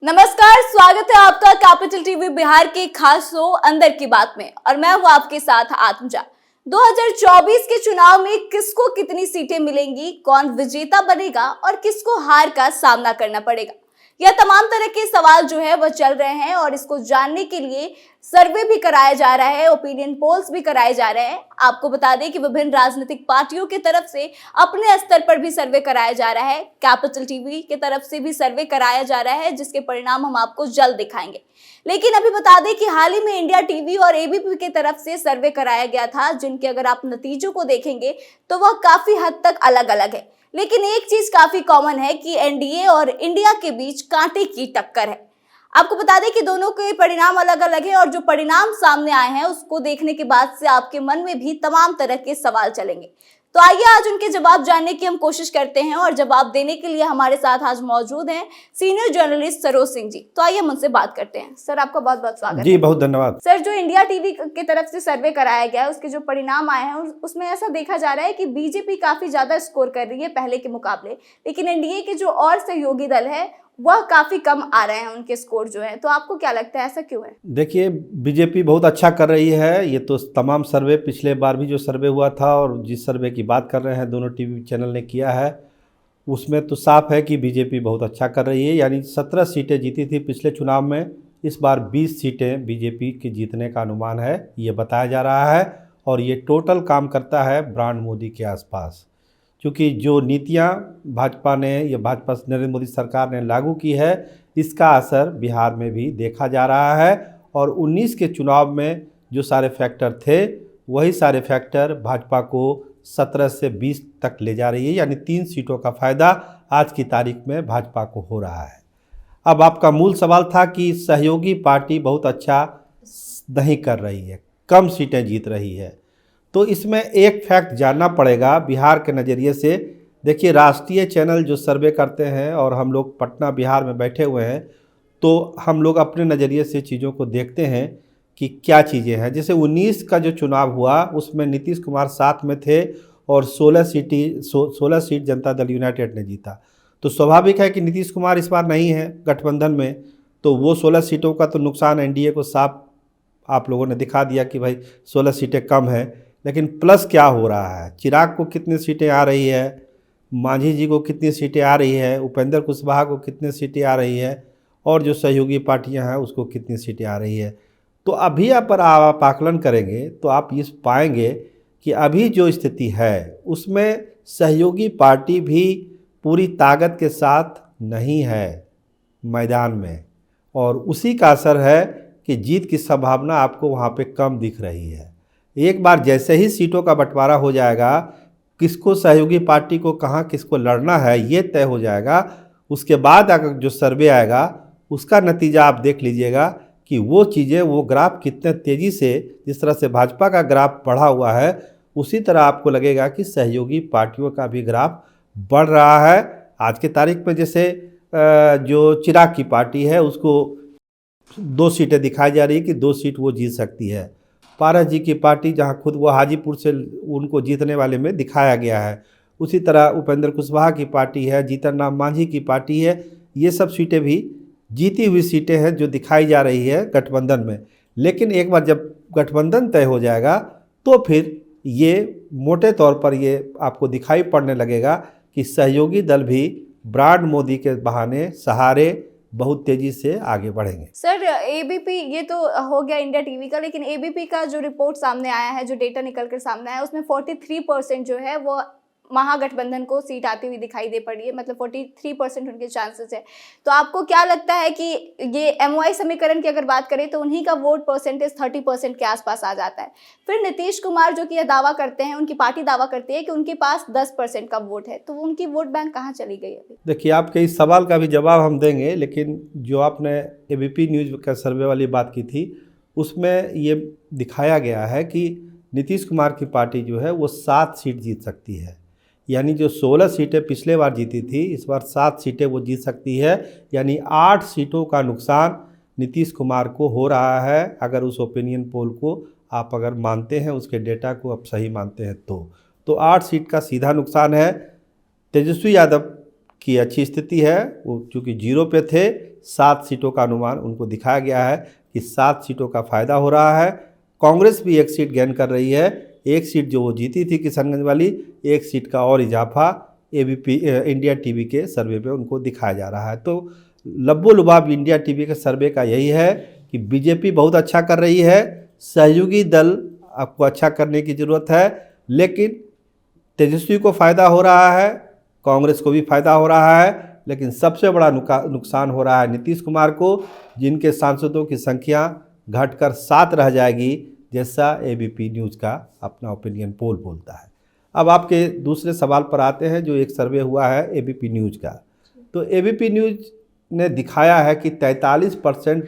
नमस्कार, स्वागत है आपका कैपिटल टीवी बिहार के खास शो अंदर की बात में और मैं हूं आपके साथ आत्मजा। 2024 के चुनाव में किसको कितनी सीटें मिलेंगी, कौन विजेता बनेगा और किसको हार का सामना करना पड़ेगा, यह तमाम तरह के सवाल जो है वह चल रहे हैं और इसको जानने के लिए सर्वे भी कराया जा रहा है, ओपिनियन पोल्स भी कराए जा रहे हैं। आपको बता दें कि विभिन्न राजनीतिक पार्टियों की तरफ से अपने स्तर पर भी सर्वे कराया जा रहा है, कैपिटल टीवी की तरफ से भी सर्वे कराया जा रहा है, जिसके परिणाम हम आपको जल्द दिखाएंगे। लेकिन अभी बता दें कि हाल ही में इंडिया टीवी और एबीपी की तरफ से सर्वे कराया गया था, जिनके अगर आप नतीजों को देखेंगे तो वह काफी हद तक अलग अलग है। लेकिन एक चीज काफी कॉमन है कि एनडीए और इंडिया के बीच कांटे की टक्कर है। आपको बता दें कि दोनों के परिणाम अलग अलग हैं और जो परिणाम सामने आए हैं उसको देखने के बाद से आपके मन में भी तमाम तरह के सवाल चलेंगे। तो आइए आज उनके जवाब जानने की हम कोशिश करते हैं और जवाब देने के लिए हमारे साथ आज मौजूद हैं सीनियर जर्नलिस्ट सरोज सिंह जी। तो आइए हम उनसे बात करते हैं। सर, आपका बहुत बहुत स्वागत जी, बहुत धन्यवाद। सर, जो इंडिया टीवी की तरफ से सर्वे कराया गया है उसके जो परिणाम आए हैं उसमें ऐसा देखा जा रहा है कि बीजेपी काफी ज्यादा स्कोर कर रही है पहले के मुकाबले, लेकिन एनडीए के जो और सहयोगी दल है वह काफी कम आ रहे हैं उनके स्कोर जो है। तो आपको क्या लगता है, ऐसा क्यों है? देखिए, बीजेपी बहुत अच्छा कर रही है। ये तो तमाम सर्वे, पिछले बार भी जो सर्वे हुआ था और जिस सर्वे की बात कर रहे हैं दोनों टीवी चैनल ने किया है, उसमें तो साफ है कि बीजेपी बहुत अच्छा कर रही है। यानी 17 सीटें जीती थी पिछले चुनाव में, इस बार 20 सीटें बीजेपी के जीतने का अनुमान है, ये बताया जा रहा है। और ये टोटल काम करता है ब्रांड मोदी के आसपास, क्योंकि जो नीतियां भाजपा ने या भाजपा नरेंद्र मोदी सरकार ने लागू की है, इसका असर बिहार में भी देखा जा रहा है। और 19 के चुनाव में जो सारे फैक्टर थे वही सारे फैक्टर भाजपा को 17 से 20 तक ले जा रही है। यानी 3 सीटों का फ़ायदा आज की तारीख में भाजपा को हो रहा है। अब आपका मूल सवाल था कि सहयोगी पार्टी बहुत अच्छा नहीं कर रही है, कम सीटें जीत रही है। तो इसमें एक फैक्ट जानना पड़ेगा बिहार के नज़रिए से। देखिए, राष्ट्रीय चैनल जो सर्वे करते हैं और हम लोग पटना बिहार में बैठे हुए हैं, तो हम लोग अपने नज़रिए से चीज़ों को देखते हैं कि क्या चीज़ें हैं। जैसे 19 का जो चुनाव हुआ उसमें नीतीश कुमार साथ में थे और 16 सीट जनता दल यूनाइटेड ने जीता। तो स्वाभाविक है कि नीतीश कुमार इस बार नहीं है गठबंधन में, तो वो 16 सीटों का तो नुकसान एनडीए को साफ आप लोगों ने दिखा दिया कि भाई 16 सीटें कम है। लेकिन प्लस क्या हो रहा है, चिराग को कितनी सीटें आ रही है, मांझी जी को कितनी सीटें आ रही है, उपेंद्र कुशवाहा को कितनी सीटें आ रही है, और जो सहयोगी पार्टियां हैं उसको कितनी सीटें आ रही है। तो अभी पर आप आकलन करेंगे तो आप ये पाएंगे कि अभी जो स्थिति है उसमें सहयोगी पार्टी भी पूरी ताकत के साथ नहीं है मैदान में, और उसी का असर है कि जीत की संभावना आपको वहाँ पे कम दिख रही है। एक बार जैसे ही सीटों का बंटवारा हो जाएगा, किसको सहयोगी पार्टी को कहाँ किसको लड़ना है ये तय हो जाएगा, उसके बाद अगर जो सर्वे आएगा उसका नतीजा आप देख लीजिएगा कि वो चीज़ें, वो ग्राफ कितने तेज़ी से, जिस तरह से भाजपा का ग्राफ बढ़ा हुआ है उसी तरह आपको लगेगा कि सहयोगी पार्टियों का भी ग्राफ बढ़ रहा है। आज के तारीख में जैसे जो चिराग की पार्टी है उसको 2 सीटें दिखाई जा रही है कि 2 सीट वो जीत सकती है। पारस जी की पार्टी, जहां खुद वो हाजीपुर से उनको जीतने वाले में दिखाया गया है, उसी तरह उपेंद्र कुशवाहा की पार्टी है, जीतन राम मांझी की पार्टी है, ये सब सीटें भी जीती हुई सीटें हैं जो दिखाई जा रही है गठबंधन में। लेकिन एक बार जब गठबंधन तय हो जाएगा तो फिर ये मोटे तौर पर ये आपको दिखाई पड़ने लगेगा कि सहयोगी दल भी ब्रांड मोदी के बहाने, सहारे बहुत तेजी से आगे बढ़ेंगे। सर, एबीपी, ये तो हो गया इंडिया टीवी का, लेकिन एबीपी का जो रिपोर्ट सामने आया है, जो डेटा निकल कर सामने आया है, उसमें 43% जो है वो महागठबंधन को सीट आती हुई दिखाई दे पड़ी है, मतलब 43% उनके चांसेस है। तो आपको क्या लगता है कि ये एमओआई समीकरण की अगर बात करें तो उन्हीं का वोट परसेंटेज 30% के आसपास आ जाता है। फिर नीतीश कुमार जो कि यह दावा करते हैं, उनकी पार्टी दावा करती है कि उनके पास 10% का वोट है, तो उनकी वोट बैंक कहाँ चली गई अभी? देखिए, आपके इस सवाल का भी जवाब हम देंगे, लेकिन जो आपने एबीपी न्यूज़ का सर्वे वाली बात की थी उसमें ये दिखाया गया है कि नीतीश कुमार की पार्टी जो है वो 7 सीट जीत सकती है। यानी जो 16 सीटें पिछले बार जीती थी, इस बार 7 सीटें वो जीत सकती है। यानी 8 सीटों का नुकसान नीतीश कुमार को हो रहा है, अगर उस ओपिनियन पोल को आप अगर मानते हैं, उसके डेटा को आप सही मानते हैं तो 8 सीट का सीधा नुकसान है। तेजस्वी यादव की अच्छी स्थिति है। वो चूँकि 0 पे थे, 7 सीटों का अनुमान उनको दिखाया गया है कि 7 सीटों का फ़ायदा हो रहा है। कांग्रेस भी 1 सीट गेन कर रही है। 1 सीट जो वो जीती थी किशनगंज वाली, 1 सीट का और इजाफा एबीपी इंडिया टीवी के सर्वे पे उनको दिखाया जा रहा है। तो लब्बो लुबाब इंडिया टीवी के सर्वे का यही है कि बीजेपी बहुत अच्छा कर रही है, सहयोगी दल आपको अच्छा करने की ज़रूरत है, लेकिन तेजस्वी को फ़ायदा हो रहा है, कांग्रेस को भी फ़ायदा हो रहा है, लेकिन सबसे बड़ा नुकसान हो रहा है नीतीश कुमार को, जिनके सांसदों की संख्या घटकर 7 रह जाएगी, जैसा एबीपी न्यूज़ का अपना ओपिनियन पोल बोलता है। अब आपके दूसरे सवाल पर आते हैं, जो एक सर्वे हुआ है एबीपी न्यूज़ का। तो एबीपी न्यूज़ ने दिखाया है कि 43%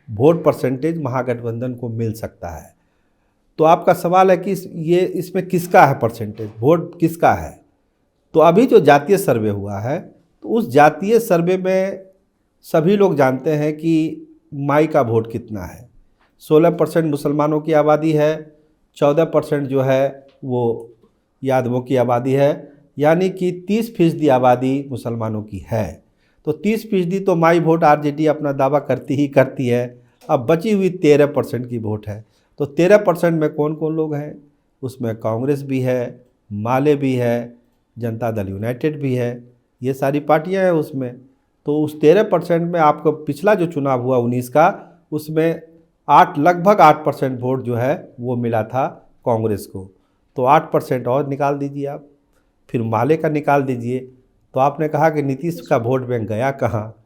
वोट परसेंटेज महागठबंधन को मिल सकता है। तो आपका सवाल है कि ये इसमें किसका है परसेंटेज, वोट किसका है? तो अभी जो जातीय सर्वे हुआ है, तो उस जातीय सर्वे में सभी लोग जानते हैं कि माई का वोट कितना है। 16% मुसलमानों की आबादी है, 14% जो है वो यादवों की आबादी है, यानी कि 30% आबादी मुसलमानों की है। तो 30% तो माई वोट आरजेडी अपना दावा करती है। अब बची हुई 13% की वोट है। तो 13% में कौन कौन लोग हैं? उसमें कांग्रेस भी है, माले भी है, जनता दल यूनाइटेड भी है, ये सारी पार्टियां हैं उसमें। तो उस 13% में आपको पिछला जो चुनाव हुआ 19 का, उसमें लगभग 8% वोट जो है वो मिला था कांग्रेस को। तो 8% और निकाल दीजिए आप, फिर माले का निकाल दीजिए। तो आपने कहा कि नीतीश का वोट बैंक गया कहाँ?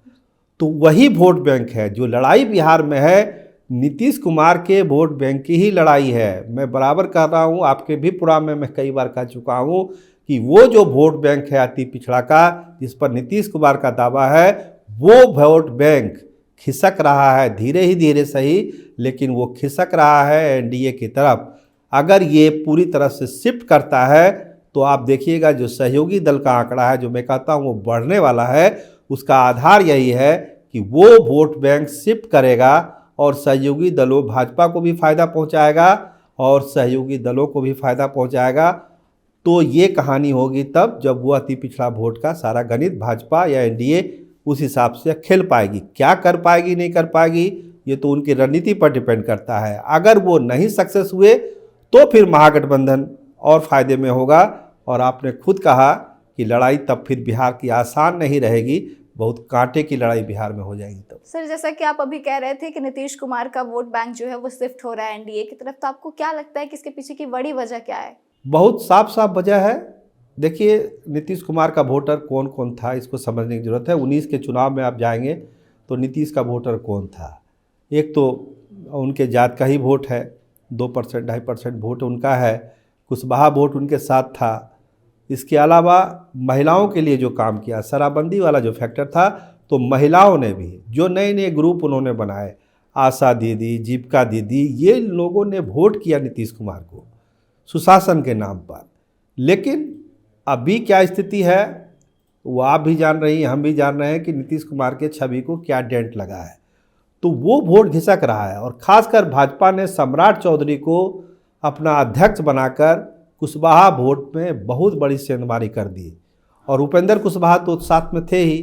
तो वही वोट बैंक है जो लड़ाई बिहार में है, नीतीश कुमार के वोट बैंक की ही लड़ाई है। मैं बराबर कह रहा हूँ, आपके भी प्रोग्राम में मैं कई बार कह चुका हूँ कि वो जो वोट बैंक है अति पिछड़ा का, जिस पर नीतीश कुमार का दावा है, वो वोट बैंक खिसक रहा है, धीरे ही धीरे सही, लेकिन वो खिसक रहा है एनडीए की तरफ। अगर ये पूरी तरह से शिफ्ट करता है तो आप देखिएगा जो सहयोगी दल का आंकड़ा है, जो मैं कहता हूँ वो बढ़ने वाला है, उसका आधार यही है कि वो वोट बैंक शिफ्ट करेगा और सहयोगी दलों, भाजपा को भी फ़ायदा पहुँचाएगा और सहयोगी दलों को भी फ़ायदा पहुँचाएगा। तो ये कहानी होगी तब जब वो अति पिछड़ा वोट का सारा गणित भाजपा या एनडीए उस हिसाब से खेल पाएगी। क्या कर पाएगी नहीं कर पाएगी, ये तो उनकी रणनीति पर डिपेंड करता है। अगर वो नहीं सक्सेस हुए तो फिर महागठबंधन और फायदे में होगा। और आपने खुद कहा कि लड़ाई तब फिर बिहार की आसान नहीं रहेगी, बहुत कांटे की लड़ाई बिहार में हो जाएगी तब। सर, जैसा कि आप अभी कह रहे थे कि नीतीश कुमार का वोट बैंक जो है वो शिफ्ट हो रहा है एनडीए की तरफ, तो आपको क्या लगता है कि इसके पीछे की बड़ी वजह क्या है? बहुत साफ साफ वजह है। देखिए, नीतीश कुमार का वोटर कौन कौन था इसको समझने की ज़रूरत है। 19 के चुनाव में आप जाएंगे तो नीतीश का वोटर कौन था? एक तो उनके जात का ही वोट है, 2% 2.5% वोट उनका है, कुशवाहा वोट उनके साथ था। इसके अलावा महिलाओं के लिए जो काम किया, शराबबंदी वाला जो फैक्टर था, तो महिलाओं ने भी जो नए नए ग्रुप उन्होंने बनाए, आशा दीदी, जीविका दीदी, ये लोगों ने वोट किया नीतीश कुमार को सुशासन के नाम पर। लेकिन अभी क्या स्थिति है वो आप भी जान रही हैं, हम भी जान रहे हैं कि नीतीश कुमार के छवि को क्या डेंट लगा है। तो वो वोट घिसक रहा है और ख़ासकर भाजपा ने सम्राट चौधरी को अपना अध्यक्ष बनाकर कुशवाहा वोट में बहुत बड़ी सेंधमारी कर दी। और उपेंद्र कुशवाहा तो साथ में थे ही,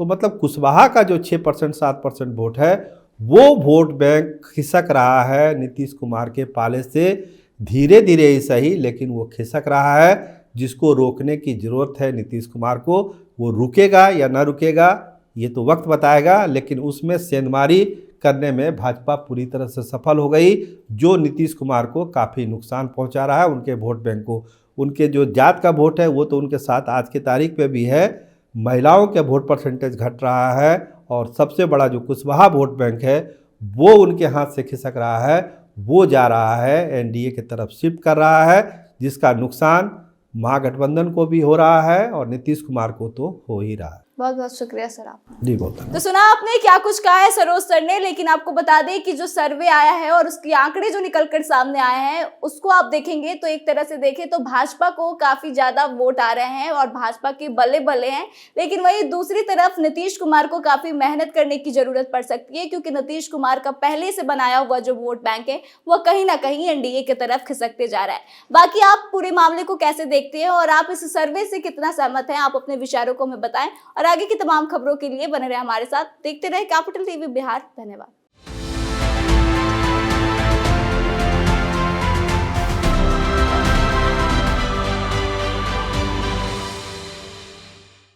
तो मतलब कुशवाहा का जो 6% 7% वोट है, वो वोट बैंक खिसक रहा है नीतीश कुमार के पाले से, धीरे धीरे ही सही, लेकिन वो खिसक रहा है, जिसको रोकने की ज़रूरत है नीतीश कुमार को। वो रुकेगा या ना रुकेगा ये तो वक्त बताएगा, लेकिन उसमें सेंधमारी करने में भाजपा पूरी तरह से सफल हो गई, जो नीतीश कुमार को काफ़ी नुकसान पहुंचा रहा है, उनके वोट बैंक को। उनके जो जात का वोट है वो तो उनके साथ आज की तारीख पे भी है, महिलाओं के वोट परसेंटेज घट रहा है, और सबसे बड़ा जो कुशवाहा वोट बैंक है वो उनके हाथ से खिसक रहा है, वो जा रहा है एनडीए की तरफ शिफ्ट कर रहा है, जिसका नुकसान महागठबंधन को भी हो रहा है और नीतीश कुमार को तो हो ही रहा है। बहुत बहुत शुक्रिया सर आपका। जी बहुत धन्यवाद। तो सुना आपने क्या कुछ कहा है सरोज सर ने, लेकिन आपको बता दें कि जो सर्वे आया है और उसके आंकड़े जो निकलकर सामने आए हैं उसको आप देखेंगे तो एक तरह से देखें तो भाजपा को काफी ज्यादा वोट आ रहे हैं और भाजपा के बल्ले बल्ले हैं। लेकिन वहीं दूसरी तरफ नीतीश कुमार को काफी मेहनत करने की जरूरत पड़ सकती है, क्योंकि नीतीश कुमार का पहले से बनाया हुआ जो वोट बैंक है वह कहीं ना कहीं एनडीए की तरफ खिसकते जा रहा है। बाकी आप पूरे मामले को कैसे देखते हैं और आप इस सर्वे से कितना सहमत हैं, आप अपने विचारों को हमें बताएं। और और आगे की तमाम खबरों के लिए बने रहे हमारे साथ, देखते रहे कैपिटल टीवी बिहार। धन्यवाद।